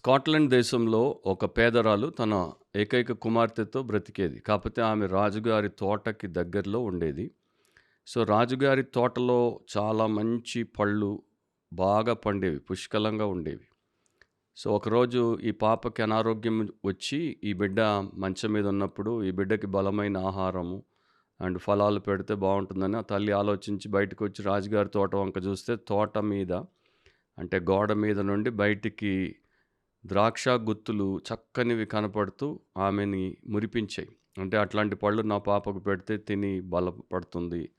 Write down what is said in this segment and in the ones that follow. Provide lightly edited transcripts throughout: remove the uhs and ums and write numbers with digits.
Scotland దేశంలో ఒక పేదరాలు తన ఏకైక కుమార్తెతో బ్రతికేది. కాపోతే ఆమె రాజుగారి తోటకి దగ్గరలో ఉండేది. సో, రాజుగారి తోటలో చాలా మంచి పళ్ళు బాగా పండేవి. పుష్కలంగా ఉండేవి. సో, ఒకరోజు ఈ పాపకి అనారోగ్యం వచ్చి, ఈ బిడ్డ మంచం మీద ఉన్నప్పుడు, ఈ బిడ్డకి బలమైన ఆహారము అండ్ ఫలాలు పెడితే బావుంటుందని ఆ తల్లి ఆలోచించి బయటకొచ్చి రాజుగారి తోట వంక చూస్తే, తోట మీద అంటే గోడ మీద నుండి బయటికి ద్రాక్ష గుత్తులు చక్కనివి కనపడుతూ ఆమెని మురిపించాయి. అంటే అట్లాంటి పళ్ళు నా పాపకు పెడితే తిని బలపడుతుంది.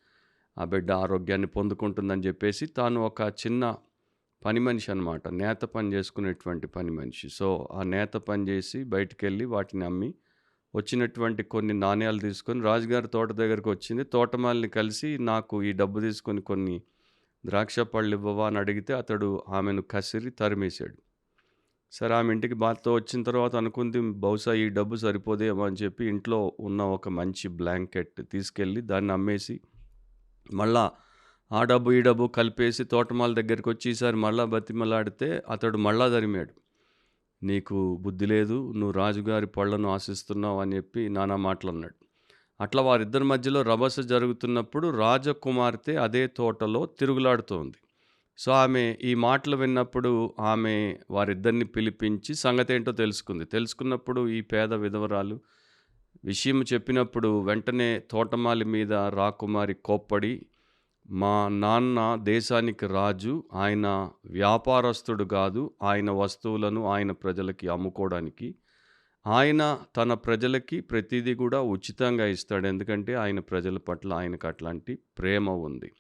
ఆ బిడ్డ ఆరోగ్యాన్ని పొందుకుంటుందని జెప్పేసి తాను ఒక చిన్న పని మనిషి అనమాట. నేత పని జేసుకునేటువంటి పని మనిషి. సో, ఆ నేత పని జేసి బయటికెళ్ళి వాటిని అమ్మి వచ్చినటువంటి కొన్ని నాణేలు తీసుకొని రాజుగారి తోట దగ్గరకొచ్చింది. తోటమాలిని కలిసి నాకు ఈ డబ్బు తీసుకొని కొన్ని ద్రాక్ష పళ్ళివ్వవా అని అడిగితే అతడు ఆమెను కసిరి తరిమేశాడు. సరే ఆమె ఇంటికి బాధతో వచ్చిన తర్వాత అనుకుంది బహుశా ఈ డబ్బు సరిపోదేమో అని చెప్పి ఇంట్లో ఉన్న ఒక మంచి బ్లాంకెట్ తీసుకెళ్ళి దాన్ని అమ్మేసి మళ్ళా ఆ డబ్బు ఈ డబ్బు కలిపేసి తోటమాల దగ్గరికి వచ్చి ఈసారి మళ్ళా బతిమలాడితే అతడు మళ్ళా తరిమాడు. నీకు బుద్ధి లేదు, నువ్వు రాజుగారి పళ్ళను ఆశిస్తున్నావు అని చెప్పి నానా మాటలన్నాడు. అట్లా వారిద్దరి మధ్యలో రభస జరుగుతున్నప్పుడు రాజకుమార్తె అదే తోటలో తిరుగులాడుతోంది. సో, ఆమె ఈ మాటలు విన్నప్పుడు ఆమె వారిద్దరిని పిలిపించి సంగతేంటో తెలుసుకుంది. తెలుసుకున్నప్పుడు ఈ పేద విధవరాలు విషయం చెప్పినప్పుడు వెంటనే తోటమాలి మీద రాకుమారి కోప్పడి, "మా నాన్న దేశానికి రాజు. ఆయన వ్యాపారస్తుడు గాదు. ఆయన వస్తువులను ఆయన ప్రజలకి అమ్ముకోవడానికి. ఆయన తన ప్రజలకి ప్రతీదీ గూడా ఉచితంగా ఇస్తాడు. ఎందుకంటే ఆయన ప్రజల పట్ల ఆయనకు అట్లాంటి ప్రేమ ఉంది"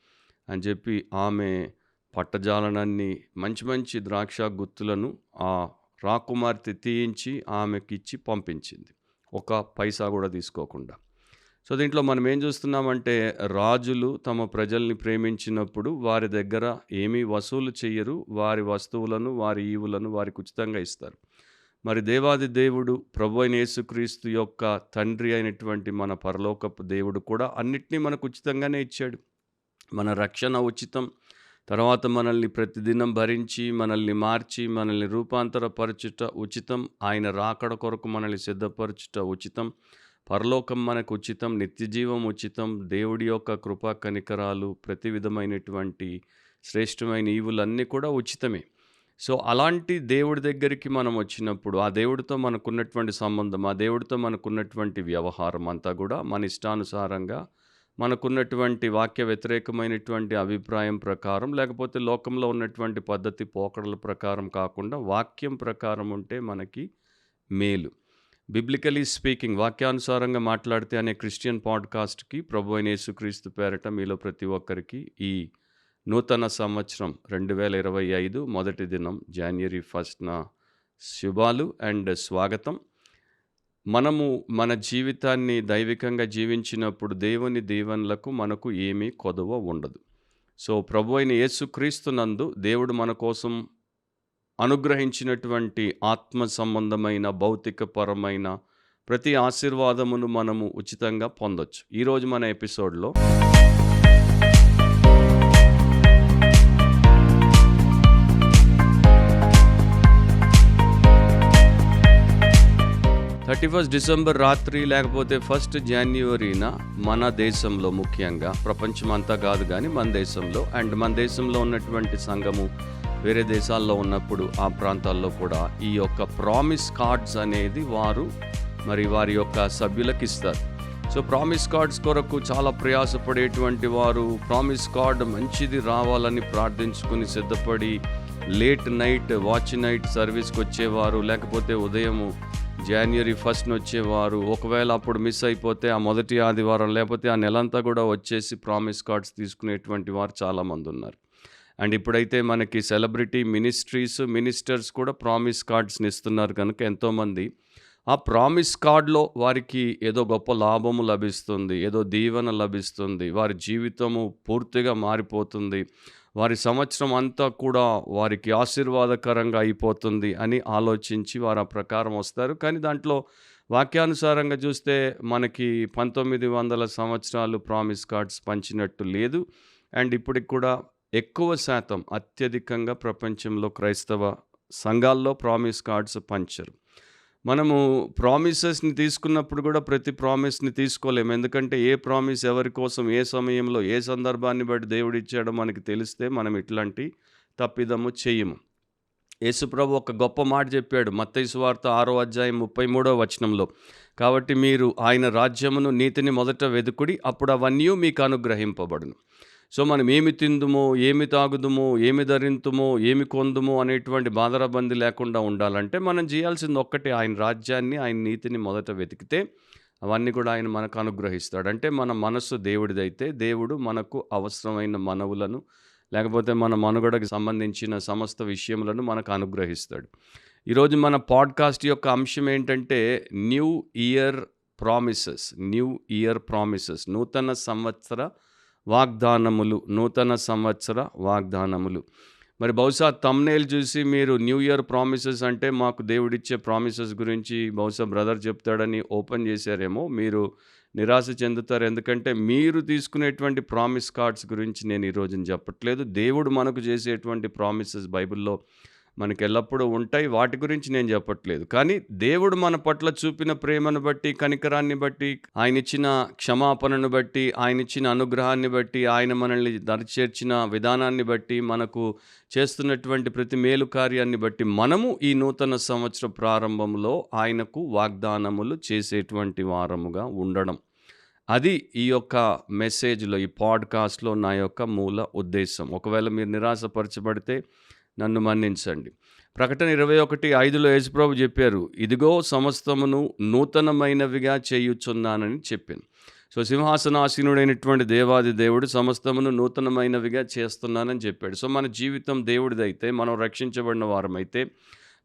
అని చెప్పి ఆమె పట్టజాలనన్ని మంచి మంచి ద్రాక్ష గుత్తులను ఆ రాకుమార్తె తీయించి ఆమెకిచ్చి పంపించింది. ఒక పైసా గూడా తీసుకోకుండా. సో, దీంట్లో మనం ఏం చూస్తున్నామంటే రాజులు తమ ప్రజల్ని ప్రేమించినప్పుడు వారి దగ్గర ఏమీ వసూలు చెయ్యరు. వారి వస్తువులను, వారి ఈవులను వారికి ఉచితంగా ఇస్తారు. మరి దేవాది దేవుడు ప్రభువైన యేసుక్రీస్తు యొక్క తండ్రి అయినటువంటి మన పరలోకపు దేవుడు కూడా అన్నిటినీ మనకు ఉచితంగానే ఇచ్చాడు. మన రక్షణ ఉచితం. తర్వాత మనల్ని ప్రతిదినం భరించి, మనల్ని మార్చి, మనల్ని రూపాంతరపరచుట ఉచితం. ఆయన రాకడ కొరకు మనల్ని సిద్ధపరచుట ఉచితం. పరలోకం మనకు ఉచితం. నిత్యజీవం ఉచితం. దేవుడి యొక్క కృపా కనికరాలు, ప్రతి విధమైనటువంటి శ్రేష్టమైన ఈవులన్నీ కూడా ఉచితమే. సో, అలాంటి దేవుడి దగ్గరికి మనం వచ్చినప్పుడు, ఆ దేవుడితో మనకున్నటువంటి సంబంధం, ఆ దేవుడితో మనకున్నటువంటి వ్యవహారం అంతా గూడా మన ఇష్టానుసారంగా మనకున్నటువంటి వాక్య వ్యతిరేకమైనటువంటి అభిప్రాయం ప్రకారం, లేకపోతే లోకంలో ఉన్నటువంటి పద్ధతి పోకడల ప్రకారం కాకుండా వాక్యం ప్రకారం ఉంటే మనకి మేలు. బిబ్లికలీ స్పీకింగ్, వాక్యానుసారంగా మాట్లాడితే అనే క్రిస్టియన్ పాడ్కాస్ట్కి ప్రభువైన యేసుక్రీస్తు పేరట మీలో ప్రతి ఒక్కరికి ఈ నూతన సంవత్సరం 2025 మొదటి దినం జాన్వరి 1న శుభాలు అండ్ స్వాగతం. మనము మన జీవితాన్ని దైవికంగా జీవించినప్పుడు దేవుని దీవెనలకు మనకు ఏమీ కొదువ ఉండదు. సో, ప్రభువైన యేసుక్రీస్తునందు దేవుడు మన కోసం అనుగ్రహించినటువంటి ఆత్మ సంబంధమైన, భౌతికపరమైన ప్రతి ఆశీర్వాదమును మనము ఉచితంగా పొందొచ్చు. ఈరోజు మన ఎపిసోడ్లో 31 డిసెంబర్ రాత్రి లేకపోతే 1 జాన్యువరిన మన దేశంలో, ముఖ్యంగా ప్రపంచమంతా కాదు కానీ మన దేశంలో ఉన్నటువంటి సంఘము వేరే దేశాల్లో ఉన్నప్పుడు ఆ ప్రాంతాల్లో కూడా ఈ యొక్క ప్రామిస్ కార్డ్స్ అనేది వారి యొక్క సభ్యులకు ఇస్తారు. సో, ప్రామిస్ కార్డ్స్ కొరకు చాలా ప్రయాసపడేటువంటి వారు ప్రామిస్ కార్డ్ మంచిది రావాలని ప్రార్థించుకుని సిద్ధపడి లేట్ నైట్ వాచ్ నైట్ సర్వీస్కి వచ్చేవారు, లేకపోతే ఉదయము జాన్వరి 1న వచ్చేవారు. ఒకవేళ అప్పుడు మిస్ అయిపోతే ఆ మొదటి ఆదివారం లేకపోతే ఆ నెలంతా కూడా వచ్చేసి ప్రామిస్ కార్డ్స్ తీసుకునేటువంటి వారు చాలామంది ఉన్నారు. అండ్ ఇప్పుడైతే మనకి సెలబ్రిటీ మినిస్టర్స్ కూడా ప్రామిస్ కార్డ్స్ని ఇస్తున్నారు కనుక ఎంతోమంది ఆ ప్రామిస్ కార్డ్లో వారికి ఏదో గొప్ప లాభము లభిస్తుంది, ఏదో దీవెన లభిస్తుంది, వారి జీవితము పూర్తిగా మారిపోతుంది, వారి సంవత్సరం అంతా కూడా వారికి ఆశీర్వాదకరంగా అయిపోతుంది అని ఆలోచించి వారు ఆ ప్రకారం వస్తారు. కానీ దాంట్లో వాక్యానుసారంగా చూస్తే మనకి 1900 సంవత్సరాలు ప్రామిస్ కార్డ్స్ పంచినట్టు లేదు. అండ్ ఇప్పటికి కూడా ఎక్కువ శాతం అత్యధికంగా ప్రపంచంలో క్రైస్తవ సంఘాల్లో ప్రామిస్ కార్డ్స్ పంచరు. మనము ప్రామిసెస్‌ని తీసుకున్నప్పుడు కూడా ప్రతి ప్రామిస్‌ని తీసుకోలేము. ఎందుకంటే ఏ ప్రామిస్ ఎవరి కోసం, ఏ సమయంలో, ఏ సందర్భాన్ని బట్టి దేవుడిచ్చాడో మనకి తెలిస్తే మనం ఇట్లాంటి తప్పిదము చెయ్యము. యేసుప్రభు ఒక గొప్ప మాట చెప్పాడు మత్తయి సువార్త 6వ అధ్యాయం 33వ వచనంలో. కాబట్టి మీరు ఆయన రాజ్యమును నీతిని మొదట వెదుకుడి, అప్పుడు అవన్నీ మీకు అనుగ్రహింపబడును. సో మనం ఏమి తిందుమో, ఏమి తాగుదుమో, ఏమి ధరింతుమో, ఏమి కొందుమో అనేటువంటి బాధరబంది లేకుండా ఉండాలంటే మనం చేయాల్సింది ఒక్కటే, ఆయన రాజ్యాన్ని, ఆయన నీతిని మొదట వెతికితే అవన్నీ కూడా ఆయన మనకు అనుగ్రహిస్తాడు. అంటే మన మనస్సు దేవుడిదైతే దేవుడు మనకు అవసరమైన మనవులను లేకపోతే మన మనుగడకు సంబంధించిన సమస్త విషయములను మనకు అనుగ్రహిస్తాడు. ఈరోజు మన పాడ్కాస్ట్ యొక్క అంశం ఏంటంటే new year promises. New year promises, నూతన సంవత్సర వాగ్దానములు. నూతన సంవత్సర వాగ్దానములు. మరి బహుశా థంబ్‌నెయిల్ చూసి మీరు న్యూ ఇయర్ ప్రామిసెస్ అంటే మాకు దేవుడిచ్చే ప్రామిసెస్ గురించి బహుశా బ్రదర్ చెప్తాడని ఓపెన్ చేశారేమో. మీరు నిరాశ చెందుతారు. ఎందుకంటే మీరు తీసుకునేటువంటి ప్రామిస్ కార్డ్స్ గురించి నేను ఈరోజున చెప్పట్లేదు. దేవుడు మనకు చేసేటువంటి ప్రామిసెస్ బైబిల్‌లో మనకెల్లప్పుడూ ఉంటాయి. వాటి గురించి నేను చెప్పట్లేదు. కానీ దేవుడు మన పట్ల చూపిన ప్రేమను బట్టి, కనికరాన్ని బట్టి, ఆయనిచ్చిన క్షమాపణను బట్టి, ఆయనిచ్చిన అనుగ్రహాన్ని బట్టి, ఆయన మనల్ని దరిచేర్చిన విధానాన్ని బట్టి, మనకు చేస్తున్నటువంటి ప్రతి మేలు కార్యాన్ని బట్టి మనము ఈ నూతన సంవత్సర ప్రారంభంలో ఆయనకు వాగ్దానములు చేసేటువంటి వారముగా ఉండడం. అది ఈ యొక్క మెసేజ్‌లో, ఈ పాడ్‌కాస్ట్‌లో నా యొక్క మూల ఉద్దేశం. ఒకవేళ మీరు నిరాశపరచబడితే నన్ను మన్నించండి. ప్రకటన 21:5లో యేసుప్రభు చెప్పారు, ఇదిగో సమస్తమును నూతనమైనవిగా చేయుచున్నానని చెప్పాను. సో సింహాసనాసీనుడైనటువంటి దేవాది దేవుడు సమస్తమును నూతనమైనవిగా చేస్తున్నానని చెప్పాడు. సో మన జీవితం దేవుడిదైతే, మనం రక్షించబడిన వారమైతే,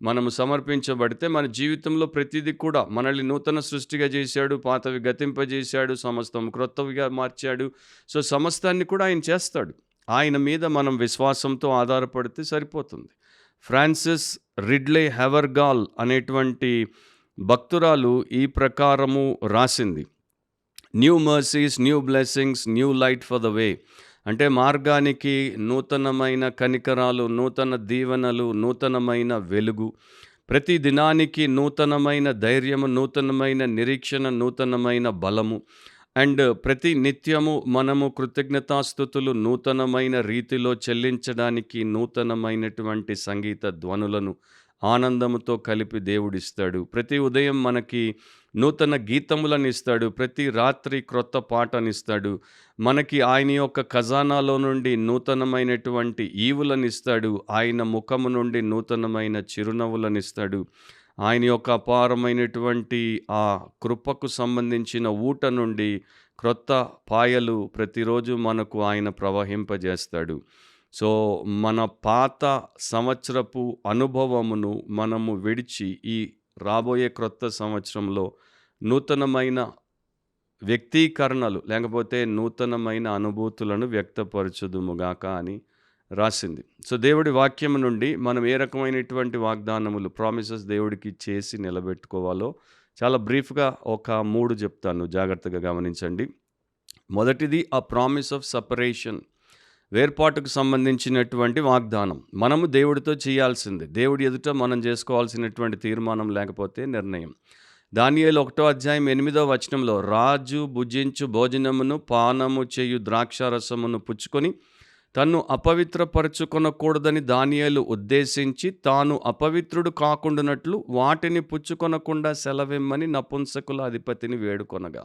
మనము సమర్పించబడితే మన జీవితంలో ప్రతిదీ కూడా మనల్ని నూతన సృష్టిగా చేశాడు, పాతవి గతింపజేశాడు, సమస్తం క్రొత్తవిగా మార్చాడు. సో సమస్తాన్ని కూడా ఆయన చేస్తాడు. ఆయన మీద మనం విశ్వాసంతో ఆధారపడితే సరిపోతుంది. ఫ్రాన్సిస్ రిడ్లే హెవర్గాల్ అనేటువంటి భక్తురాలు ఈ ప్రకారము రాసింది, new mercies, new blessings, new light for the way. అంటే మార్గానికి నూతనమైన కనికరాలు, నూతన దీవెనలు, నూతనమైన వెలుగు. ప్రతి దినానికి నూతనమైన ధైర్యము, నూతనమైన నిరీక్షణ, నూతనమైన బలము. అండ్ ప్రతి నిత్యము మనము కృతజ్ఞతాస్తుతులు నూతనమైన రీతిలో చెల్లించడానికి నూతనమైనటువంటి సంగీత ధ్వనులను ఆనందముతో కలిపి దేవుడిస్తాడు. ప్రతి ఉదయం మనకి నూతన గీతములను ఇస్తాడు. ప్రతి రాత్రి క్రొత్త పాటనిస్తాడు. మనకి ఆయన యొక్క ఖజానాలో నుండి నూతనమైనటువంటి ఈవులను ఇస్తాడు. ఆయన ముఖము నుండి నూతనమైన చిరునవ్వులను ఇస్తాడు. ఆయన యొక్క అపారమైనటువంటి ఆ కృపకు సంబంధించిన ఊట నుండి క్రొత్త పాయలు ప్రతిరోజు మనకు ఆయన ప్రవహింపజేస్తాడు. సో మన పాత సంవత్సరపు అనుభవమును మనము విడిచి ఈ రాబోయే క్రొత్త సంవత్సరంలో నూతనమైన వ్యక్తీకరణలు లేకపోతే నూతనమైన అనుభూతులను వ్యక్తపరచుదుముగాక అని రాసింది. సో దేవుడి వాక్యం నుండి మనం ఏ రకమైనటువంటి వాగ్దానములు, ప్రామిసెస్ దేవుడికి చేసి నిలబెట్టుకోవాలో చాలా బ్రీఫ్గా ఒక 3 చెప్తాను, జాగ్రత్తగా గమనించండి. మొదటిది ఆ ప్రామిస్ ఆఫ్ సపరేషన్, వేర్పాటుకు సంబంధించినటువంటి వాగ్దానం. మనము దేవుడితో చేయాల్సింది, దేవుడి ఎదుట మనం చేసుకోవాల్సినటువంటి తీర్మానం లేకపోతే నిర్ణయం. దానియేలు 1వ అధ్యాయం 8వ వచనంలో, రాజు భుజించు భోజనమును పానము చేయు ద్రాక్షారసమును పుచ్చుకొని తన్ను అపవిత్రపరచుకొనకూడదని దానియేలు ఉద్దేశించి తాను అపవిత్రుడు కాకుండానట్లు వాటిని పుచ్చుకొనకుండా సెలవిమ్మని నపుంసకుల అధిపతిని వేడుకొనగా.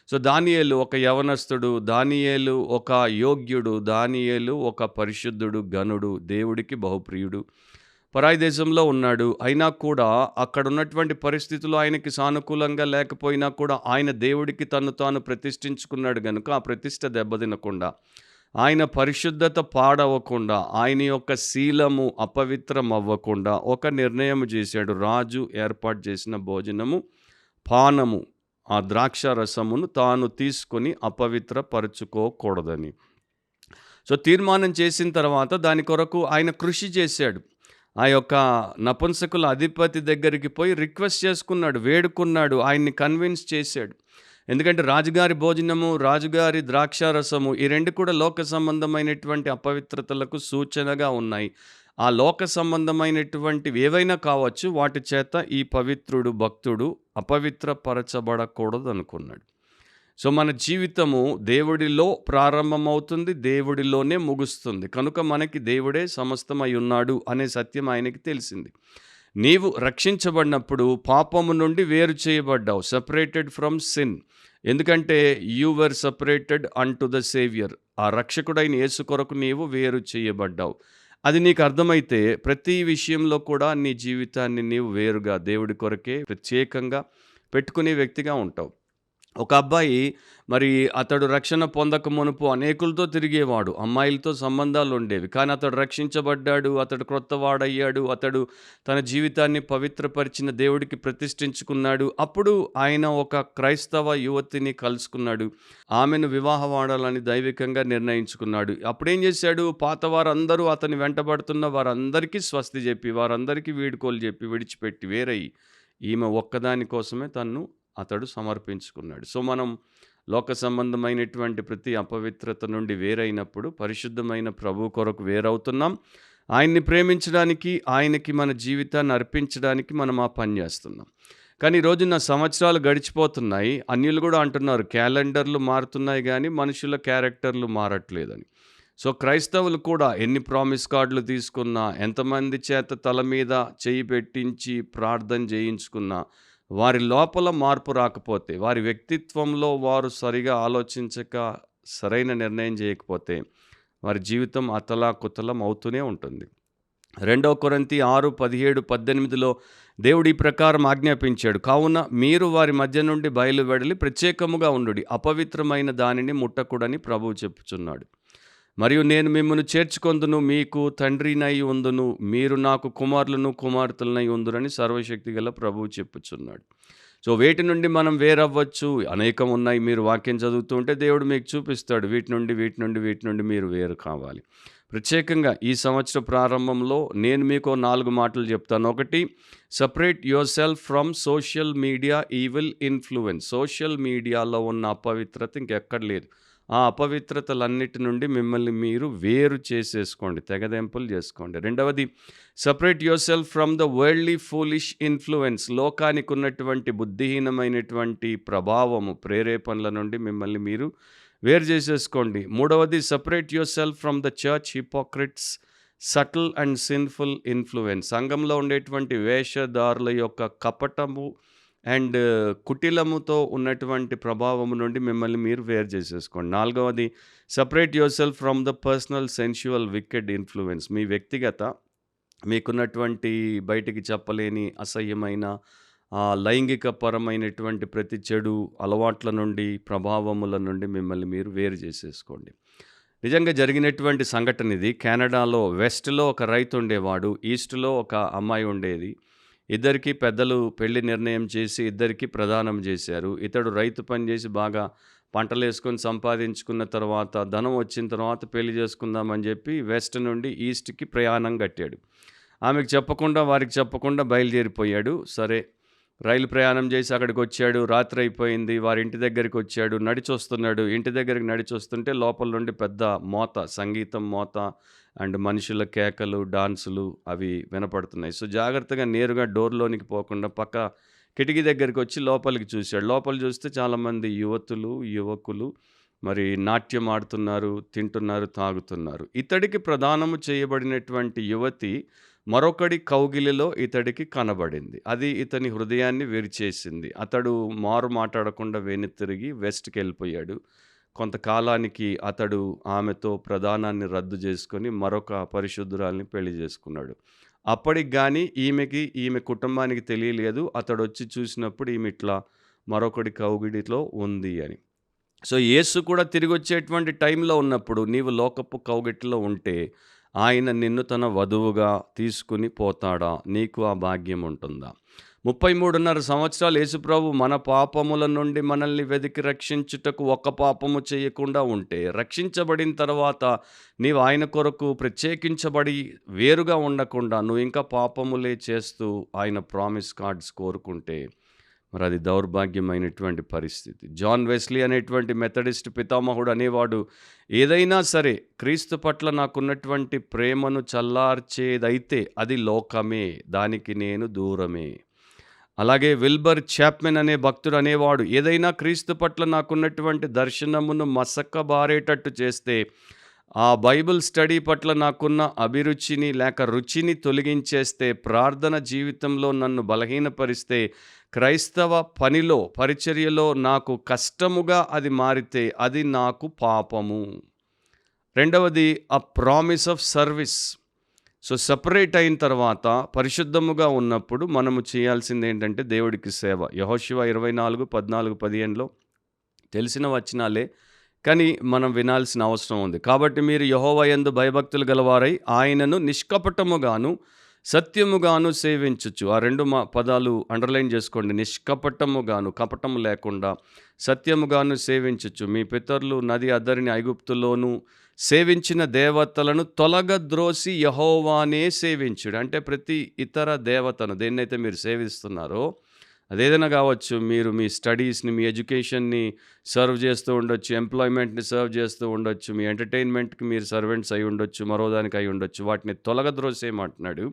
సో దానియేలు ఒక యవనస్తుడు, దానియేలు ఒక యోగ్యుడు, దానియేలు ఒక పరిశుద్ధుడు, ఘనుడు, దేవుడికి బహుప్రియుడు. పరాయి దేశంలో ఉన్నాడు. అయినా కూడా అక్కడ ఉన్నటువంటి పరిస్థితులు ఆయనకి సానుకూలంగా లేకపోయినా కూడా ఆయన దేవుడికి తను తాను ప్రతిష్ఠించుకున్నాడు కనుక ఆ ప్రతిష్ఠ దెబ్బతినకుండా, ఆయన పరిశుద్ధత పాడవకుండా, ఆయన యొక్క శీలము అపవిత్రం అవ్వకుండా ఒక నిర్ణయం చేశాడు. రాజు ఏర్పాటు చేసిన భోజనము, పానము, ఆ ద్రాక్ష రసమును తాను తీసుకొని అపవిత్రపరచుకోకూడదని. సో తీర్మానం చేసిన తర్వాత దాని కొరకు ఆయన కృషి చేశాడు. ఆ యొక్క నపుంసకుల అధిపతి దగ్గరికి పోయి రిక్వెస్ట్ చేసుకున్నాడు, వేడుకున్నాడు, ఆయన్ని కన్విన్స్ చేశాడు. ఎందుకంటే రాజుగారి భోజనము, రాజుగారి ద్రాక్షారసము ఈ 2 కూడా లోక సంబంధమైనటువంటి అపవిత్రతలకు సూచనగా ఉన్నాయి. ఆ లోక సంబంధమైనటువంటివి ఏవైనా కావచ్చు, వాటి చేత ఈ పవిత్రుడు, భక్తుడు అపవిత్రపరచబడకూడదనుకున్నాడు. సో, మన జీవితము దేవుడిలో ప్రారంభమవుతుంది, దేవుడిలోనే ముగుస్తుంది. కనుక మనకి దేవుడే సమస్తమై ఉన్నాడు అనే సత్యం ఆయనకి తెలిసింది. నీవు రక్షించబడినప్పుడు పాపము నుండి వేరు చేయబడ్డావు. Separated from sin. ఎందుకంటే you were separated unto the saviour. ఆ రక్షకుడైన యేసు కొరకు నీవు వేరు చేయబడ్డావు. అది నీకు అర్థమైతే ప్రతి విషయంలో కూడా నీ జీవితాన్ని నీవు వేరుగా దేవుడి కొరకే ప్రత్యేకంగా పెట్టుకునే వ్యక్తిగా ఉంటావు. ఒక అబ్బాయి మరి అతడు రక్షణ పొందక మునుపు అనేకులతో తిరిగేవాడు. అమ్మాయిలతో సంబంధాలుండేవి. కానీ అతడు రక్షించబడ్డాడు. అతడు క్రొత్తవాడయ్యాడు. అతడు తన జీవితాన్ని పవిత్రపరిచిన దేవుడికి ప్రతిష్ఠించుకున్నాడు. అప్పుడు ఆయన ఒక క్రైస్తవ యువతిని కలుసుకున్నాడు. ఆమెను వివాహమాడాలని దైవికంగా నిర్ణయించుకున్నాడు. అప్పుడేం చేశాడు? పాత వారందరూ అతని వెంటబడుతున్న వారందరికీ స్వస్తి చెప్పి, వారందరికీ వీడ్కోలు చెప్పి, విడిచిపెట్టి వేరయ్యి, ఈమె ఒక్కదాని కోసమే తన్ను అతడు సమర్పించుకున్నాడు. సో, మనం లోక సంబంధమైనటువంటి ప్రతి అపవిత్రత నుండి వేరైనప్పుడు పరిశుద్ధమైన ప్రభువు కొరకు వేరవుతున్నాం. ఆయన్ని ప్రేమించడానికి, ఆయనకి మన జీవితాన్ని అర్పించడానికి మనం ఆ పని చేస్తున్నాం. కానీ ఈ రోజున సంవత్సరాలు గడిచిపోతున్నాయి. అన్యులు కూడా అంటున్నారు క్యాలెండర్లు మారుతున్నాయి గానీ మనుషుల క్యారెక్టర్లు మారట్లేదని. సో, క్రైస్తవులు కూడా ఎన్ని ప్రామిస్ కార్డులు తీసుకున్నా, ఎంతమంది చేత తల మీద చెయ్యి పెట్టించి ప్రార్థన చేయించుకున్నా, వారి లోపల మార్పు రాకపోతే, వారి వ్యక్తిత్వంలో వారు సరిగా ఆలోచించక సరైన నిర్ణయం చేయకపోతే, వారి జీవితం అతలాకుతలం అవుతూనే ఉంటుంది. 2 కొరింథీ 6:17-18లో దేవుడు ఈ ప్రకారం ఆజ్ఞాపించాడు. కావున మీరు వారి మధ్య నుండి బయలువెడలి ప్రత్యేకముగా ఉండుడి, అపవిత్రమైన దానిని ముట్టకుడని ప్రభువు చెప్పుచున్నాడు. మరియు నేను మిమ్మును చేర్చుకొందును, మీకు తండ్రినై ఉందును, మీరు నాకు కుమారులను కుమార్తెలనై ఉందురని సర్వశక్తిగల ప్రభువు చెప్పుచున్నాడు. సో, వేటి నుండి మనం వేరవ్వచ్చు? అనేకం ఉన్నాయి. మీరు వాక్యం చదువుతూ ఉంటే దేవుడు మీకు చూపిస్తాడు. వీటి నుండి మీరు వేరు కావాలి. ప్రత్యేకంగా ఈ సంవత్సర ప్రారంభంలో నేను మీకు 4 మాటలు చెప్తాను. ఒకటి, separate yourself from social media evil influence. Social మీడియాలో ఉన్న అపవిత్రత ఇంకెక్కడ లేదు. ఆ అపవిత్రతలన్నిటి నుండి మిమ్మల్ని మీరు వేరు చేసేసుకోండి, తెగదెంపులు చేసుకోండి. రెండవది, separate yourself from the worldly foolish influence. లోకానికి ఉన్నటువంటి బుద్ధిహీనమైనటువంటి ప్రభావము, ప్రేరేపణల నుండి మిమ్మల్ని మీరు వేరు చేసేసుకోండి. మూడవది, separate yourself from the church hypocrites subtle and sinful influence. సంఘంలో ఉండేటువంటి వేషధారుల యొక్క కపటము అండ్ కుటిలముతో ఉన్నటువంటి ప్రభావము నుండి మిమ్మల్ని మీరు వేరు చేసేసుకోండి. నాలుగవది, separate yourself from the personal sensual wicked influence. మీ వ్యక్తిగత, మీకున్నటువంటి బయటికి చెప్పలేని అసహ్యమైన లైంగిక పరమైనటువంటి ప్రతి చెడు అలవాట్ల నుండి, ప్రభావముల నుండి మిమ్మల్ని మీరు వేరు చేసేసుకోండి. నిజంగా జరిగినటువంటి సంఘటన ఇది. కెనడాలో వెస్ట్లో ఒక రైతు ఉండేవాడు, ఈస్ట్లో ఒక అమ్మాయి ఉండేది. ఇద్దరికి పెద్దలు పెళ్లి నిర్ణయం చేసి ఇద్దరికి ప్రదానం చేశారు. ఇతడు రైతు పని చేసి బాగా పంటలేసుకొని సంపాదించుకున్న తర్వాత, ధనం వచ్చిన తర్వాత పెళ్లి చేసుకుందామని చెప్పి వెస్ట్ నుండి ఈస్ట్‌కి ప్రయాణం కట్టాడు. ఆమెకు చెప్పకుండా, వారికి చెప్పకుండా బయలుదేరిపోయాడు. సరే, రైలు ప్రయాణం చేసి అక్కడికొచ్చాడు. రాత్రి అయిపోయింది. వారి ఇంటి దగ్గరికొచ్చాడు. నడిచొస్తున్నాడు. ఇంటి దగ్గరికి నడిచొస్తుంటే లోపల నుండి పెద్ద మోత, సంగీతం మోత అండ్ మనుషుల కేకలు, డాన్సులు అవి వినపడుతున్నాయి. సో, జాగ్రత్తగా నేరుగా డోర్‌లోనికి పోకుండా పక్క కిటికీ దగ్గరికొచ్చి లోపలికి చూశాడు. లోపల చూస్తే చాలామంది యువతులు, యువకులు మరి నాట్యం ఆడుతున్నారు, తింటున్నారు, తాగుతున్నారు. ఇతడికి ప్రదానము చేయబడినటువంటి యువతి మరొకడి కౌగిలిలో ఇతడికి కనబడింది. అది ఇతని హృదయాన్ని విరిచేసింది. అతడు మారు మాట్లాడకుండా వెనుతిరిగి వెస్ట్‌కెళ్ళిపోయాడు. కొంతకాలానికి అతడు ఆమెతో ప్రదానాన్ని రద్దు చేసుకొని మరొక పరిశుద్ధురాలిని పెళ్లి చేసుకున్నాడు. అప్పటికి గానీ ఈమె కుటుంబానికి తెలియలేదు. అతడొచ్చి చూసినప్పుడు ఈమె ఇట్లా మరొకడి కౌగిలిలో ఉంది అని. సో, యేసు కూడా తిరిగొచ్చేటువంటి టైంలో ఉన్నప్పుడు నీవు లోకపు కౌగిట్లో ఉంటే ఆయన నిన్ను తన వధువుగా తీసుకుని పోతాడా? నీకు ఆ భాగ్యం ఉంటుందా? 33.5 సంవత్సరాలు యేసుప్రభు మన పాపముల నుండి మనల్ని వెదికి రక్షించుటకు ఒక్క పాపము చేయకుండా ఉంటే, రక్షించబడిన తర్వాత నీవు ఆయన కొరకు ప్రత్యేకించబడి వేరుగా ఉండకుండా నువ్వు ఇంకా పాపములే చేస్తూ ఆయన ప్రామిస్ కార్డ్స్ కోరుకుంటే, మరి అది దౌర్భాగ్యమైనటువంటి పరిస్థితి. జాన్ వెస్లీ అనేటువంటి మెథడిస్ట్ పితామహుడు అనేవాడు, ఏదైనా సరే క్రీస్తు పట్ల నాకున్నటువంటి ప్రేమను చల్లార్చేదైతే అది లోకమే, దానికి నేను దూరమే. అలాగే విల్బర్ చాప్మెన్ అనే భక్తుడు అనేవాడు, ఏదైనా క్రీస్తు పట్ల నాకున్నటువంటి దర్శనమును మసకబారేటట్టు చేస్తే, ఆ బైబిల్ స్టడీ పట్ల నాకున్న అభిరుచిని లేక రుచిని తొలగించేస్తే, ప్రార్థన జీవితంలో నన్ను బలహీనపరిస్తే, క్రైస్తవ పనిలో పరిచర్యలో నాకు కష్టముగా అది మారితే అది నాకు పాపము. రెండవది promise of service. So separate అయిన తర్వాత పరిశుద్ధముగా ఉన్నప్పుడు మనము చేయాల్సింది ఏంటంటే దేవుడికి సేవ. యెహోషువ 24:14-15లో తెలిసిన వచనాలే, కానీ మనం వినాల్సిన అవసరం ఉంది. కాబట్టి మీరు యెహోవా యందు భయభక్తులు గలవారై ఆయనను నిష్కపటముగాను సత్యముగాను సేవించుచు. ఆ రెండు పదాలు అండర్లైన్ చేసుకోండి. నిష్కపటముగాను, కపటము లేకుండా సత్యముగాను సేవించుచు. మీ పితరులు నది అద్దరిని ఐగుప్తులోను సేవించిన దేవతలను తొలగద్రోసి యెహోవానే సేవించుడు. అంటే ప్రతి ఇతర దేవతను దేన్నైతే మీరు సేవిస్తున్నారో, అదేదైనా కావచ్చు, మీరు మీ స్టడీస్ని, మీ ఎడ్యుకేషన్ని సర్వ్ చేస్తూ ఉండొచ్చు, ఎంప్లాయ్మెంట్ని సర్వ్ చేస్తూ ఉండొచ్చు, మీ ఎంటర్టైన్మెంట్కి మీరు సర్వెంట్స్ అయి ఉండొచ్చు, మరోదానికి అయి ఉండొచ్చు. వాటిని తొలగద్రోసేయమంటున్నాడు.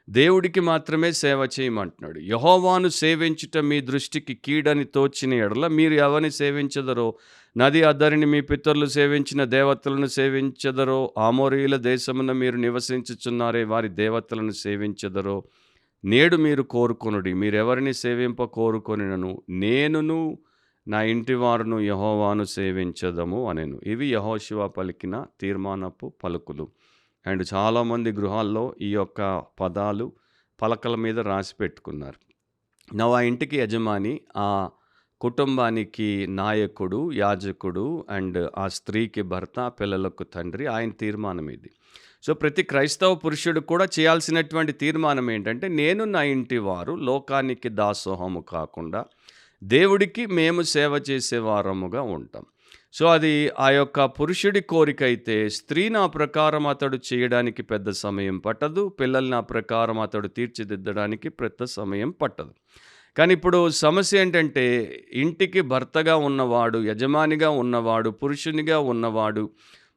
దేవుడికి మాత్రమే సేవ చేయమంటున్నాడు. యెహోవాను సేవించుట మీ దృష్టికి కీడని తోచిన ఎడల మీరు ఎవరిని సేవించదరో, నది అద్దరిని మీ పితరులు సేవించిన దేవతలను సేవించదరో, ఆమోరీయుల దేశమున మీరు నివసించుచున్నారే వారి దేవతలను సేవించదరో, నేడు మీరు కోరుకొనుడి. మీరెవరిని సేవింప కోరుకొనినను నేనును నా ఇంటి వారును యెహోవాను సేవించదము అనెను. ఇవి యెహోషువ పలికిన తీర్మానపు పలుకులు. అండ్ చాలామంది గృహాల్లో ఈ యొక్క పదాలు పలకల మీద రాసి పెట్టుకున్నారు. ఆ ఇంటికి యజమాని, ఆ కుటుంబానికి నాయకుడు, యాజకుడు, అండ్ ఆ స్త్రీకి భర్త, పిల్లలకు తండ్రి. ఆయన తీర్మానం ఇది. సో ప్రతి క్రైస్తవ పురుషుడు కూడా చేయాల్సినటువంటి తీర్మానం ఏంటంటే, నేను నా ఇంటి వారు లోకానికి దాసోహము కాకుండా దేవుడికి మేము సేవ చేసేవారముగా ఉంటాం. సో అది ఆ యొక్క పురుషుడి కోరిక అయితే, స్త్రీని ఆ ప్రకారం అతడు చేయడానికి పెద్ద సమయం పట్టదు, పిల్లల్ని ఆ ప్రకారం అతడు తీర్చిదిద్దడానికి పెద్ద సమయం పట్టదు. కానీ ఇప్పుడు సమస్య ఏంటంటే, ఇంటికి భర్తగా ఉన్నవాడు, యజమానిగా ఉన్నవాడు, పురుషునిగా ఉన్నవాడు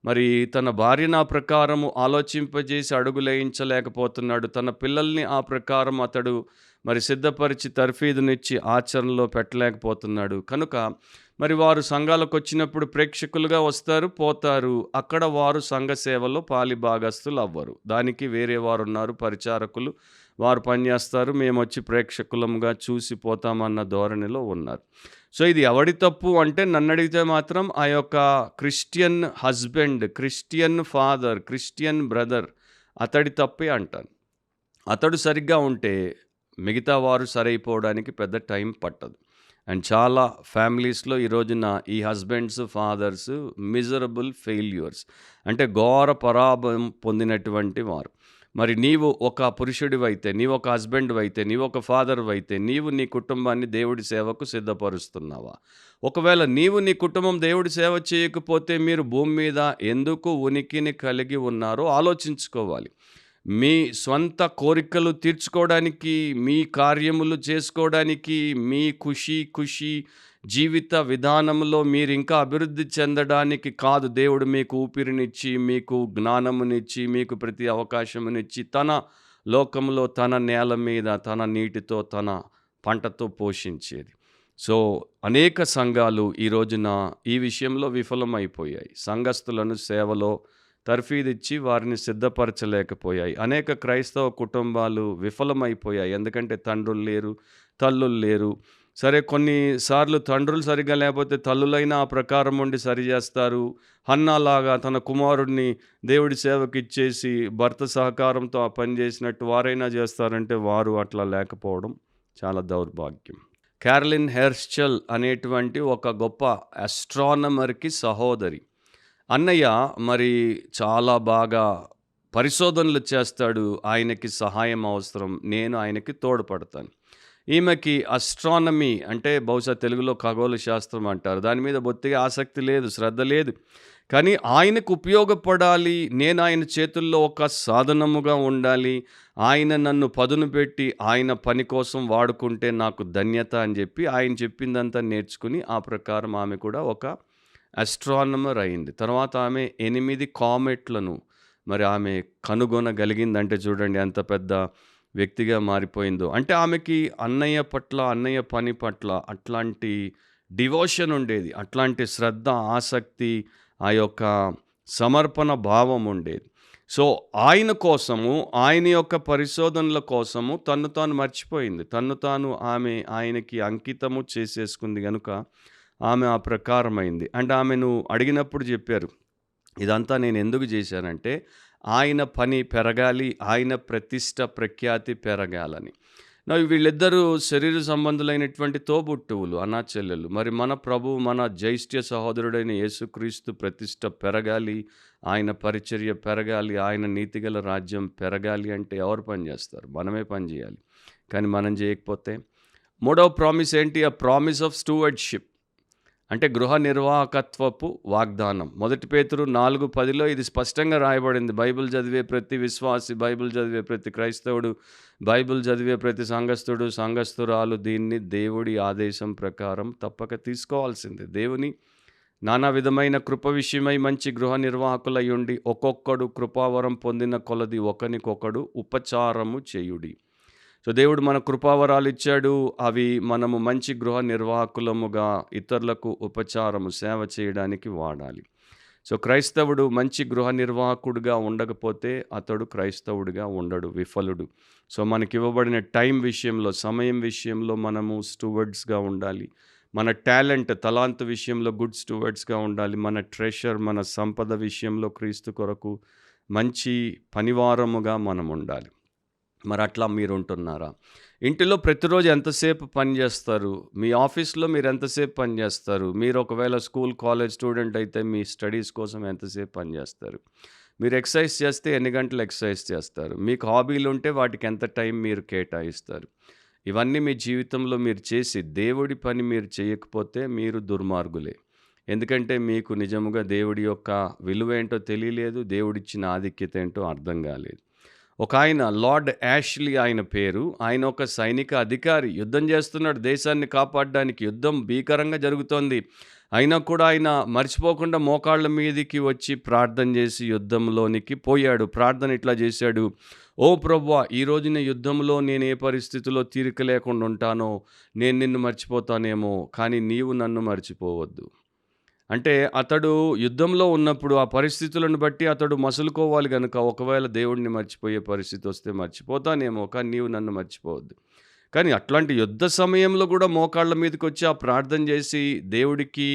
మరి తన భార్యను ఆ ప్రకారము ఆలోచింపజేసి అడుగులేయించలేకపోతున్నాడు. తన పిల్లల్ని ఆ ప్రకారం అతడు మరి సిద్ధపరిచి తర్ఫీదునిచ్చి ఆచరణలో పెట్టలేకపోతున్నాడు. కనుక మరి వారు సంఘాలకు వచ్చినప్పుడు ప్రేక్షకులుగా వస్తారు, పోతారు. అక్కడ వారు సంఘ సేవలో పాలిభాగస్తులు అవ్వరు. దానికి వేరే వారు ఉన్నారు, పరిచారకులు. వారు పనిచేస్తారు, మేము వచ్చి ప్రేక్షకులంగా చూసిపోతామన్న ధోరణిలో ఉన్నారు. సో ఇది ఎవడి తప్పు అంటే, నన్ను అడిగితే మాత్రం ఆ యొక్క Christian husband, Christian father, Christian brother అతడి తప్పే అంటాను. అతడు సరిగ్గా ఉంటే మిగతా వారు సరైపోవడానికి పెద్ద టైం పట్టదు. అండ్ చాలా ఫ్యామిలీస్లో ఈ రోజున ఈ హస్బెండ్స్, ఫాదర్స్ మిజరబుల్ ఫెయిల్యూర్స్, అంటే ఘోర పరాభవం పొందినటువంటి వారు. మరి నీవు ఒక పురుషుడివైతే, నీవు ఒక హస్బెండ్వైతే, నీవు ఒక ఫాదర్వైతే, నీవు నీ కుటుంబాన్ని దేవుడి సేవకు సిద్ధపరుస్తున్నావా? ఒకవేళ నీవు నీ కుటుంబం దేవుడి సేవ చేయకపోతే మీరు భూమి మీద ఎందుకు ఉనికిని కలిగి ఉన్నారో ఆలోచించుకోవాలి. మీ స్వంత కోరికలు తీర్చుకోవడానికి, మీ కార్యములు చేసుకోవడానికి, మీ ఖుషీ జీవిత విధానంలో మీరు ఇంకా అభివృద్ధి చెందడానికి కాదు దేవుడు మీకు ఊపిరినిచ్చి, మీకు జ్ఞానమునిచ్చి, మీకు ప్రతి అవకాశమునిచ్చి తన లోకంలో, తన నేల మీద, తన నీటితో, తన పంటతో పోషించేది. సో అనేక సంఘాలు ఈ రోజున ఈ విషయంలో విఫలమైపోయాయి. సంఘస్థులను సేవలో తర్ఫీదిచ్చి వారిని సిద్ధపరచలేకపోయాయి. అనేక క్రైస్తవ కుటుంబాలు విఫలమైపోయాయి. ఎందుకంటే తండ్రులు లేరు, తల్లులు లేరు. సరే, కొన్నిసార్లు తండ్రులు సరిగ్గా లేకపోతే తల్లులైనా ఆ ప్రకారం ఉండి సరిచేస్తారు. హన్నాలాగా తన కుమారుడిని దేవుడి సేవకి ఇచ్చేసి భర్త సహకారంతో ఆ పని చేసినట్టు వారైనా చేస్తారంటే వారు అట్లా లేకపోవడం చాలా దౌర్భాగ్యం. క్యారలిన్ హెర్స్చెల్ అనేటువంటి ఒక గొప్ప ఆస్ట్రానమర్కి సహోదరి. అన్నయ్య మరి చాలా బాగా పరిశోధనలు చేస్తాడు. ఆయనకి సహాయం అవసరం, నేను ఆయనకి తోడ్పడతాను. ఈమెకి అస్ట్రానమీ అంటే బహుశా తెలుగులో ఖగోళ శాస్త్రం అంటారు, దాని మీద బొత్తిగా ఆసక్తి లేదు, శ్రద్ధ లేదు. కానీ ఆయనకు ఉపయోగపడాలి, నేను ఆయన చేతుల్లో ఒక సాధనముగా ఉండాలి, ఆయన నన్ను పదును పెట్టి ఆయన పని కోసం వాడుకుంటే నాకు ధన్యత అని చెప్పి ఆయన చెప్పిందంతా నేర్చుకుని ఆ ప్రకారం ఆమె కూడా ఒక అస్ట్రానమర్ అయింది. తర్వాత ఆమె 8 కామెట్లను మరి ఆమె కనుగొనగలిగిందంటే చూడండి ఎంత పెద్ద వ్యక్తిగా మారిపోయిందో. అంటే ఆమెకి అన్నయ్య పట్ల, అన్నయ్య పని పట్ల అట్లాంటి డివోషన్ ఉండేది. అట్లాంటి శ్రద్ధ, ఆసక్తి, ఆ యొక్క సమర్పణ భావం ఉండేది. సో, ఆయన కోసము, ఆయన యొక్క పరిశోధనల కోసము తన్ను తాను మర్చిపోయింది. తన్ను తాను ఆమె ఆయనకి అంకితము చేసేసుకుంది గనుక, ఆమె ఆ ప్రకారమైంది. అంటే ఆమెను అడిగినప్పుడు చెప్పారు, ఇదంతా నేనెందుకు జేశానంటే, ఆయన పని పెరగాలి, ఆయన ప్రతిష్ట, ప్రఖ్యాతి పెరగాలని. వీళ్ళిద్దరూ శరీర సంబంధులైనటువంటి తోబుట్టువులు, అన్నా చెల్లెలు. మరి మన ప్రభువు, మన జ్యేష్ఠ సహోదరుడైన యేసుక్రీస్తు ప్రతిష్ట పెరగాలి, ఆయన పరిచర్య పెరగాలి, ఆయన నీతిగల రాజ్యం పెరగాలి అంటే ఎవరు పని చేస్తారు? మనమే పని చేయాలి. కానీ మనం చేయకపోతే? మూడవ ప్రామిస్ ఏంటి? ఆ ప్రామిస్ ఆఫ్ స్టూవర్డ్‌షిప్. అంటే గృహ నిర్వాహకత్వపు వాగ్దానం. 1 పేతురు 4:10లో ఇది స్పష్టంగా రాయబడింది. బైబిల్ చదివే ప్రతి విశ్వాసి, బైబిల్ చదివే ప్రతి క్రైస్తవుడు, బైబిల్ చదివే ప్రతి సంఘస్థుడు, సంఘస్థురాలు దీన్ని దేవుడి ఆదేశం ప్రకారం తప్పక తీసుకోవాల్సిందే. దేవుని నానా విధమైన కృప విషయమై మంచి గృహ నిర్వాహకులయ్యుండి ఒక్కొక్కడు కృపావరం పొందిన కొలది ఒకనికొకడు ఉపచారము చేయుడి. సో, దేవుడు మన కృపావరాలు ఇచ్చాడు. అవి మనము మంచి గృహ నిర్వాహకులముగా ఇతరులకు ఉపచారము, సేవ చేయడానికి వాడాలి. సో, క్రైస్తవుడు మంచి గృహ నిర్వాహకుడుగా ఉండకపోతే అతడు క్రైస్తవుడిగా ఉండడు, విఫలుడు. సో, మనకివ్వబడిన టైం విషయంలో, సమయం విషయంలో మనము స్టూవర్డ్స్‌గా ఉండాలి. మన టాలెంట్, తలాంతు విషయంలో గుడ్ స్టూవర్డ్స్‌గా ఉండాలి. మన ట్రెషర్, మన సంపద విషయంలో క్రీస్తు కొరకు మంచి పనివారముగా మనం ఉండాలి. మరి అట్లా మీరుంటున్నారా? ఇంటిలో ప్రతిరోజు ఎంతసేపు పని చేస్తారు? మీ ఆఫీస్‌లో మీరు ఎంతసేపు పని చేస్తారు? మీరు ఒకవేళ స్కూల్, కాలేజ్ స్టూడెంట్ అయితే మీ స్టడీస్ కోసం ఎంతసేపు పని చేస్తారు? మీరు ఎక్సర్సైజ్ చేస్తే ఎన్ని గంటలు ఎక్సర్సైజ్ చేస్తారు? మీకు హాబీలు ఉంటే వాటికి ఎంత టైం మీరు కేటాయిస్తారు? ఇవన్నీ మీ జీవితంలో మీరు చేసి దేవుడి పని మీరు చేయకపోతే మీరు దుర్మార్గులే. ఎందుకంటే మీకు నిజముగా దేవుడి యొక్క విలువేంటో తెలియలేదు. దేవుడిచ్చిన ఆధిక్యత ఏంటో అర్థం కాలేదు. ఒకాయన లార్డ్ యాష్లీ ఆయన పేరు. ఆయన ఒక సైనిక అధికారి. యుద్ధం చేస్తున్నాడు దేశాన్ని కాపాడడానికి. యుద్ధం భీకరంగా జరుగుతోంది. అయినా కూడా ఆయన మర్చిపోకుండా మోకాళ్ళ మీదికి వచ్చి ప్రార్థన చేసి యుద్ధంలోనికి పోయాడు. ప్రార్థన ఇట్లా చేశాడు, ఓ ప్రభువా, ఈ రోజున యుద్ధంలో నేను ఏ పరిస్థితిలో తీరిక లేకుండా ఉంటానో, నేను నిన్ను మర్చిపోతానేమో, కానీ నీవు నన్ను మర్చిపోవద్దు. అంటే అతడు యుద్ధంలో ఉన్నప్పుడు ఆ పరిస్థితులను బట్టి అతడు మసులుకోవాలి గనుక, ఒకవేళ దేవుడిని మర్చిపోయే పరిస్థితి వస్తే మర్చిపోతానేమో, కానీ నీవు నన్ను మర్చిపోవద్దు. కానీ అట్లాంటి యుద్ధ సమయంలో కూడా మోకాళ్ళ మీదకొచ్చి ఆ ప్రార్థన చేసి దేవుడికి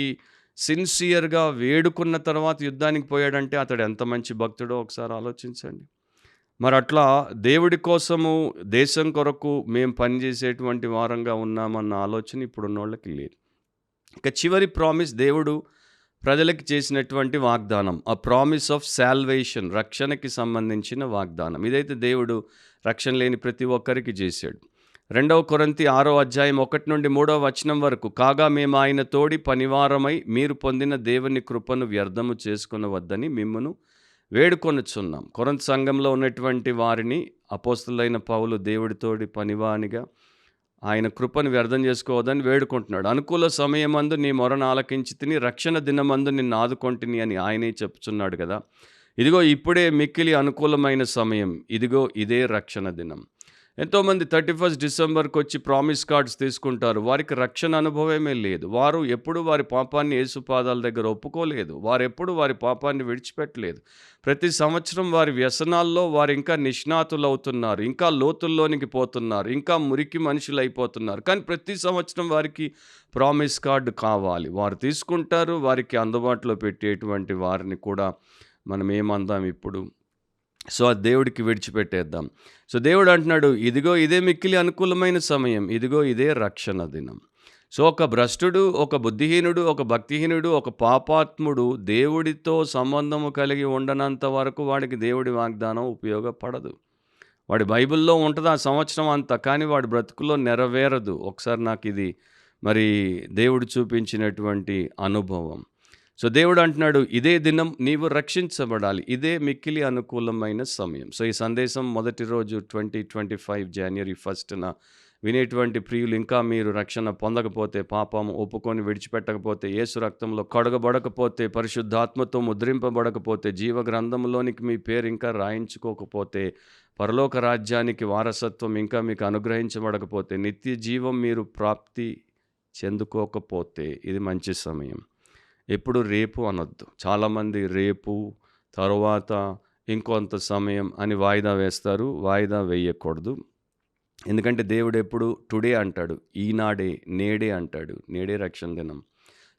సిన్సియర్‌గా వేడుకున్న తర్వాత యుద్ధానికి పోయాడంటే అతడు ఎంత మంచి భక్తుడో ఒకసారి ఆలోచించండి. మరి అట్లా దేవుడి కోసము, దేశం కొరకు మేము పనిచేసేటువంటి వారంగా ఉన్నామన్న ఆలోచన ఇప్పుడున్నోళ్ళకి లేదు. ఇక చివరి ప్రామిస్ దేవుడు ప్రజలకి చేసినటువంటి వాగ్దానం. ఆ ప్రామిస్ ఆఫ్ సాల్వేషన్, రక్షణకి సంబంధించిన వాగ్దానం. ఇదైతే దేవుడు రక్షణ లేని ప్రతి ఒక్కరికి చేశాడు. 2 కొరింథీ 6:1-3 వరకు, కాగా మేము ఆయన తోడి పనివారమై మీరు పొందిన దేవుని కృపను వ్యర్థము చేసుకొనవద్దని మిమ్మును వేడుకొనుచున్నాం. కొరింథీ సంఘంలో ఉన్నటువంటి వారిని అపోస్తలుడైన పౌలు దేవుడితోడి పనివానిగా ఆయన కృపను వ్యర్థం చేసుకోవద్దని వేడుకుంటున్నాడు. అనుకూల సమయమందు నీ మొరను ఆలకించితిని, రక్షణ దినమందు నిన్ను ఆదుకొంటిని అని ఆయనే చెప్తున్నాడు కదా. ఇదిగో ఇప్పుడే మిక్కిలి అనుకూలమైన సమయం, ఇదిగో ఇదే రక్షణ దినం. ఎంతోమంది 31 డిసెంబర్కి వచ్చి ప్రామిస్ కార్డ్స్ తీసుకుంటారు. వారికి రక్షణ అనుభవమే లేదు. వారు ఎప్పుడు వారి పాపాన్ని యేసు పాదాల దగ్గర ఒప్పుకోలేదు. వారు ఎప్పుడు వారి పాపాన్ని విడిచిపెట్టలేదు. ప్రతి సంవత్సరం వారి వ్యసనాల్లో వారు ఇంకా నిష్ణాతులవుతున్నారు, ఇంకా లోతుల్లోనికి పోతున్నారు, ఇంకా మురికి మనుషులు అయిపోతున్నారు. కానీ ప్రతి సంవత్సరం వారికి ప్రామిస్ కార్డు కావాలి. వారు తీసుకుంటారు. వారికి అందుబాటులో పెట్టేటువంటి వారిని కూడా మనం ఏమందాం ఇప్పుడు? సో, అది దేవుడికి విడిచిపెట్టేద్దాం. సో, దేవుడు అంటున్నాడు, ఇదిగో ఇదే మిక్కిలి అనుకూలమైన సమయం, ఇదిగో ఇదే రక్షణ దినం. సో, ఒక భ్రష్టుడు, ఒక బుద్ధిహీనుడు, ఒక భక్తిహీనుడు, ఒక పాపాత్ముడు దేవుడితో సంబంధము కలిగి ఉండనంత వరకు వాడికి దేవుడి వాగ్దానం ఉపయోగపడదు. వాడి బైబిల్లో ఉంటుంది ఆ సంవత్సరం అంతా, కానీ వాడి బ్రతుకులో నెరవేరదు. ఒకసారి నాకు ఇది మరి దేవుడు చూపించినటువంటి అనుభవం. సో దేవుడు అంటున్నాడు, ఇదే దినం నీవు రక్షించబడాలి. ఇదే మిక్కిలి అనుకూలమైన సమయం. సో ఈ సందేశం మొదటి రోజు 2025 జనవరి 1న వినేటువంటి ప్రియులు, ఇంకా మీరు రక్షణ పొందకపోతే, పాపం ఒప్పుకొని విడిచిపెట్టకపోతే, యేసు రక్తంలో కడగబడకపోతే, పరిశుద్ధాత్మతో ముద్రింపబడకపోతే, జీవ గ్రంథంలోనికి మీ పేరు ఇంకా రాయించుకోకపోతే, పరలోక రాజ్యానికి వారసత్వం ఇంకా మీకు అనుగ్రహించబడకపోతే, నిత్య జీవం మీరు ప్రాప్తి చెందుకోకపోతే ఇది మంచి సమయం. ఎప్పుడు రేపు అనొద్దు. చాలామంది రేపు, తరువాత, ఇంకొంత సమయం అని వాయిదా వేస్తారు. వాయిదా వేయకూడదు. ఎందుకంటే దేవుడు ఎప్పుడు టుడే అంటాడు, ఈనాడే, నేడే అంటాడు. నేడే రక్షణ దినం.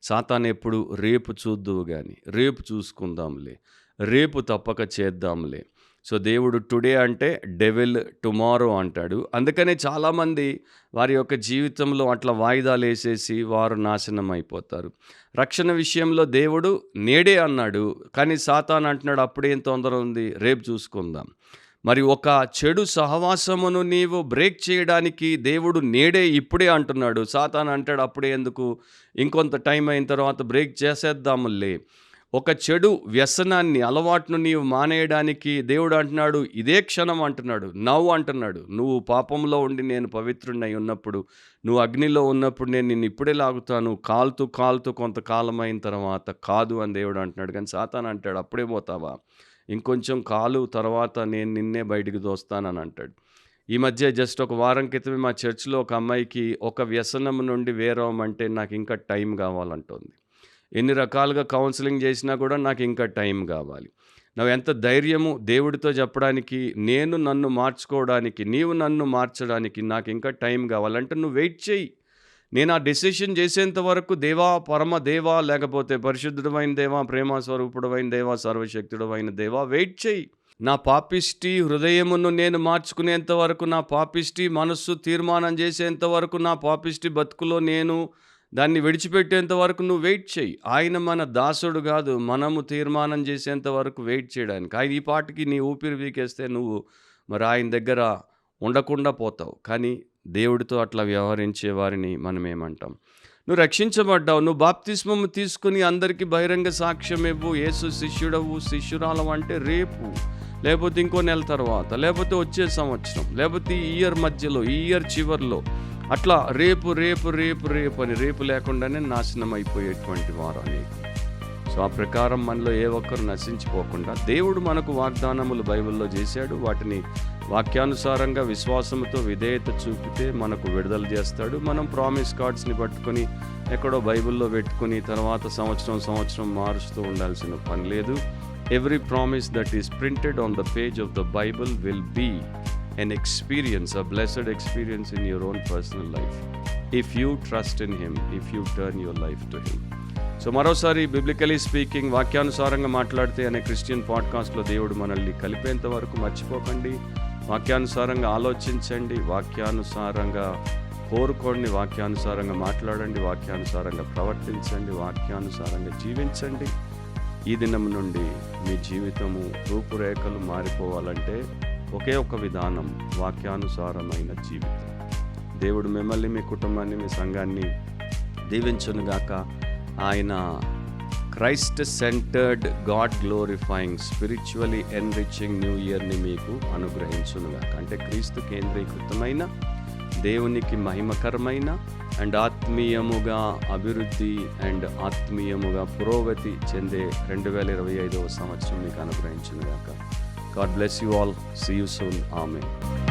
సాతాను ఎప్పుడు రేపు చూద్దువు కానీ, రేపు చూసుకుందాంలే, రేపు తప్పక చేద్దాంలే. సో దేవుడు టుడే అంటే డెవిల్ టుమారో అంటాడు. అందుకనే చాలామంది వారి యొక్క జీవితంలో అట్లా వాయిదాలు వేసేసి వారు నాశనం అయిపోతారు. రక్షణ విషయంలో దేవుడు నేడే అన్నాడు, కానీ సాతాను అంటున్నాడు అప్పుడేం తొందర ఉంది, రేపు చూసుకుందాం. మరి ఒక చెడు సహవాసమును నీవు బ్రేక్ చేయడానికి దేవుడు నేడే ఇప్పుడే అంటున్నాడు. సాతాను అంటాడు అప్పుడే ఎందుకు, ఇంకొంత టైం అయిన తర్వాత బ్రేక్ చేసేద్దాములే. ఒక చెడు వ్యసనాన్ని, అలవాటును నీవు మానేయడానికి దేవుడు అంటున్నాడు ఇదే క్షణం అంటున్నాడు, నవ్వు అంటున్నాడు. నువ్వు పాపంలో ఉండి నేను పవిత్రుడినై ఉన్నప్పుడు, నువ్వు అగ్నిలో ఉన్నప్పుడు నేను నిన్ను ఇప్పుడే లాగుతాను, కాలుతూ కొంతకాలం అయిన తర్వాత కాదు అని దేవుడు అంటున్నాడు. కానీ సాతాను అంటాడు అప్పుడే పోతావా, ఇంకొంచెం కాలు తర్వాత నేను నిన్నే బయటికి దోస్తానని అంటాడు. ఈ మధ్య జస్ట్ ఒక వారం క్రితమే మా చర్చిలో ఒక అమ్మాయికి ఒక వ్యసనం నుండి వేరవమంటే నాకు ఇంకా టైం కావాలంటుంది. ఎన్ని రకాలుగా కౌన్సిలింగ్ చేసినా కూడా నాకు ఇంకా టైం కావాలి. నువ్వు ఎంత ధైర్యము దేవుడితో చెప్పడానికి, నేను నన్ను మార్చుకోవడానికి, నీవు నన్ను మార్చడానికి నాకు ఇంకా టైం కావాలంటే నువ్వు వెయిట్ చేయి. నేను ఆ డెసిషన్ చేసేంత వరకు దేవా, పరమ దేవా, లేకపోతే పరిశుద్ధుడమైన దేవా, ప్రేమ స్వరూపుడమైన దేవా, సర్వశక్తుడమైన దేవా, వెయిట్ చేయి. నా పాపిష్టి హృదయమును నేను మార్చుకునేంత వరకు, నా పాపిష్టి మనస్సు తీర్మానం చేసేంత వరకు, నా పాపిష్టి బతుకులో నేను దాన్ని విడిచిపెట్టేంత వరకు నువ్వు వెయిట్ చేయి. ఆయన మన దాసుడు కాదు, మనము తీర్మానం చేసేంత వరకు వెయిట్ చేయడానికి. ఆయన ఈ పాటికి నీ ఊపిరి వీకేస్తే నువ్వు మరి ఆయన దగ్గర ఉండకుండా పోతావు. కానీ దేవుడితో అట్లా వ్యవహరించే వారిని మనం ఏమంటాం? నువ్వు రక్షించబడ్డావు, నువ్వు బాప్తిస్మము తీసుకుని అందరికీ బహిరంగ సాక్ష్యం ఇవ్వు, యేసు శిష్యుడవు, శిష్యురాలం అంటే రేపు, లేకపోతే ఇంకో నెల తర్వాత, లేకపోతే వచ్చే సంవత్సరం, లేకపోతే ఈ ఇయర్ మధ్యలో, ఈ ఇయర్ చివరిలో, అట్లా రేపు రేపు రేపు రేపు అని రేపు లేకుండానే నాశనం అయిపోయేటువంటి వారు అనేక. సో ఆ ప్రకారం మనలో ఏ ఒక్కరు నశించిపోకుండా దేవుడు మనకు వాగ్దానములు బైబిల్లో చేశాడు. వాటిని వాక్యానుసారంగా విశ్వాసంతో విధేయత చూపితే మనకు విడుదల చేస్తాడు. మనం ప్రామిస్ కార్డ్స్ని పట్టుకొని ఎక్కడో బైబిల్లో పెట్టుకుని తర్వాత సంవత్సరం మారుస్తూ ఉండాల్సిన పని లేదు. Every promise that is printed on the page of the Bible will be an experience, a blessed experience in your own personal life, if you trust in him, if you turn your life to him. So మరోసారి biblically speaking, వాక్యానుసారంగా మాట్లాడితే అనే Christian పాడ్కాస్ట్లో దేవుడు మనల్ని కలిపేంత వరకు మర్చిపోకండి. వాక్యానుసారంగా ఆలోచించండి, వాక్యానుసారంగా కోరుకోండి, వాక్యానుసారంగా మాట్లాడండి, వాక్యానుసారంగా ప్రవర్తించండి, వాక్యానుసారంగా జీవించండి. ఈ దినం నుండి మీ జీవితము రూపురేఖలు మారిపోవాలంటే ఒకే ఒక విధానం, వాక్యానుసారమైన జీవితం. దేవుడు మిమ్మల్ని, మీ కుటుంబాన్ని, మీ సంఘాన్ని దీవించునుగాక. ఆయన Christ centred, God glorifying, spiritually enriching new ఇయర్ని మీకు అనుగ్రహించునుగాక. అంటే క్రీస్తు కేంద్రీకృతమైన, దేవునికి మహిమకరమైన అండ్ ఆత్మీయముగా అభివృద్ధి అండ్ ఆత్మీయముగా పురోగతి చెందే 2025వ సంవత్సరం మీకు అనుగ్రహించునుగాక. God bless you all. See you soon. Amen.